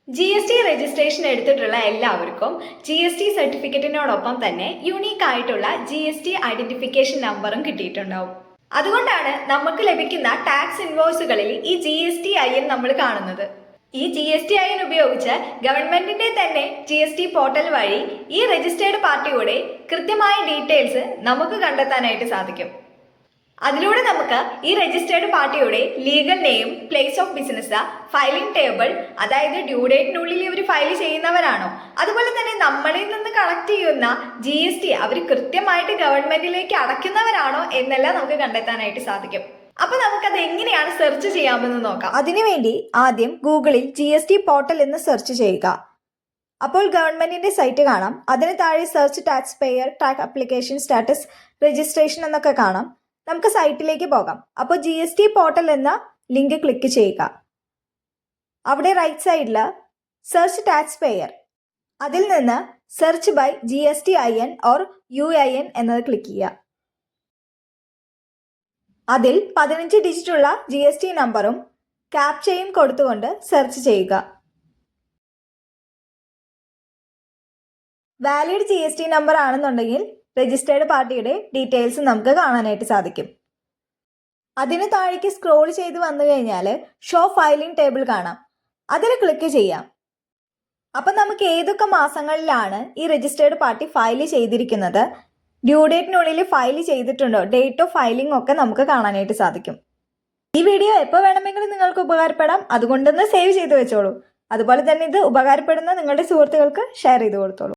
GST registration എടുത്തിട്ടുള്ള എല്ലാവർക്കും GST സർട്ടിഫിക്കറ്റിനോടൊപ്പം തന്നെ യുണീക്ക് ആയിട്ടുള്ള GST ഐഡന്റിഫിക്കേഷൻ നമ്പറും കിട്ടിയിട്ടുണ്ടാവും. അതുകൊണ്ടാണ് നമുക്ക് ലഭിക്കുന്ന ടാക്സ് ഇൻവോയ്സുകളിൽ ഈ GSTIN നമ്മൾ കാണുന്നത്. ഈ GSTIN ഉപയോഗിച്ച് ഗവൺമെന്റിന്റെ തന്നെ GST പോർട്ടൽ വഴി ഈ രജിസ്റ്റേർഡ് പാർട്ടിയുടെ കൃത്യമായ ഡീറ്റെയിൽസ് നമുക്ക് കണ്ടെത്താനായിട്ട് സാധിക്കും. അതിലൂടെ നമുക്ക് ഈ രജിസ്റ്റേർഡ് പാർട്ടിയുടെ legal name, place of business, filing table, അതായത് ഡ്യൂ ഡേറ്റിനുള്ളിൽ ഇവർ ഫയൽ ചെയ്യുന്നവരാണോ, അതുപോലെ തന്നെ നമ്മളിൽ നിന്ന് കളക്ട് ചെയ്യുന്ന GST അവർ കൃത്യമായിട്ട് ഗവൺമെന്റിലേക്ക് അടയ്ക്കുന്നവരാണോ എന്നെല്ലാം നമുക്ക് കണ്ടെത്താനായിട്ട് സാധിക്കും. അപ്പൊ നമുക്കത് എങ്ങനെയാണ് സെർച്ച് ചെയ്യാമെന്ന് നോക്കാം. അതിനുവേണ്ടി ആദ്യം ഗൂഗിളിൽ GST പോർട്ടൽ എന്ന് സെർച്ച് ചെയ്യുക. അപ്പോൾ ഗവൺമെന്റിന്റെ സൈറ്റ് കാണാം. അതിന് താഴെ search taxpayer, tax application status, registration എന്നൊക്കെ കാണാം. നമുക്ക് സൈറ്റിലേക്ക് പോകാം. അപ്പോൾ GST പോർട്ടൽ എന്ന ലിങ്ക് ക്ലിക്ക് ചെയ്യുക. അവിടെ റൈറ്റ് സൈഡിൽ സെർച്ച് ടാക്സ് പെയർ, അതിൽ നിന്ന് search by GSTIN or UIN എന്നത് ക്ലിക്ക് ചെയ്യുക. അതിൽ 15 ഡിജിറ്റുള്ള GST നമ്പറും ക്യാപ്ചയും കൊടുത്തുകൊണ്ട് സെർച്ച് ചെയ്യുക. വാലിഡ് GST നമ്പർ ആണെന്നുണ്ടെങ്കിൽ രജിസ്റ്റേർഡ് പാർട്ടിയുടെ ഡീറ്റെയിൽസ് നമുക്ക് കാണാനായിട്ട് സാധിക്കും. അതിന് താഴേക്ക് സ്ക്രോൾ ചെയ്ത് വന്നു കഴിഞ്ഞാൽ ഷോ ഫയലിംഗ് ടേബിൾ കാണാം. അതിൽ ക്ലിക്ക് ചെയ്യാം. അപ്പം നമുക്ക് ഏതൊക്കെ മാസങ്ങളിലാണ് ഈ രജിസ്റ്റേർഡ് പാർട്ടി ഫയൽ ചെയ്തിരിക്കുന്നത്, ഡ്യൂ ഡേറ്റിനുള്ളിൽ ഫയൽ ചെയ്തിട്ടുണ്ടോ, ഡേറ്റ് ഓഫ് ഫയലിംഗ് ഒക്കെ നമുക്ക് കാണാനായിട്ട് സാധിക്കും. ഈ വീഡിയോ എപ്പോൾ വേണമെങ്കിലും നിങ്ങൾക്ക് ഉപകാരപ്പെടാം. അതുകൊണ്ടൊന്ന് സേവ് ചെയ്ത് വെച്ചോളൂ. അതുപോലെ തന്നെ ഇത് ഉപകാരപ്പെടുന്ന നിങ്ങളുടെ സുഹൃത്തുക്കൾക്ക് ഷെയർ ചെയ്ത് കൊടുത്തോളൂ.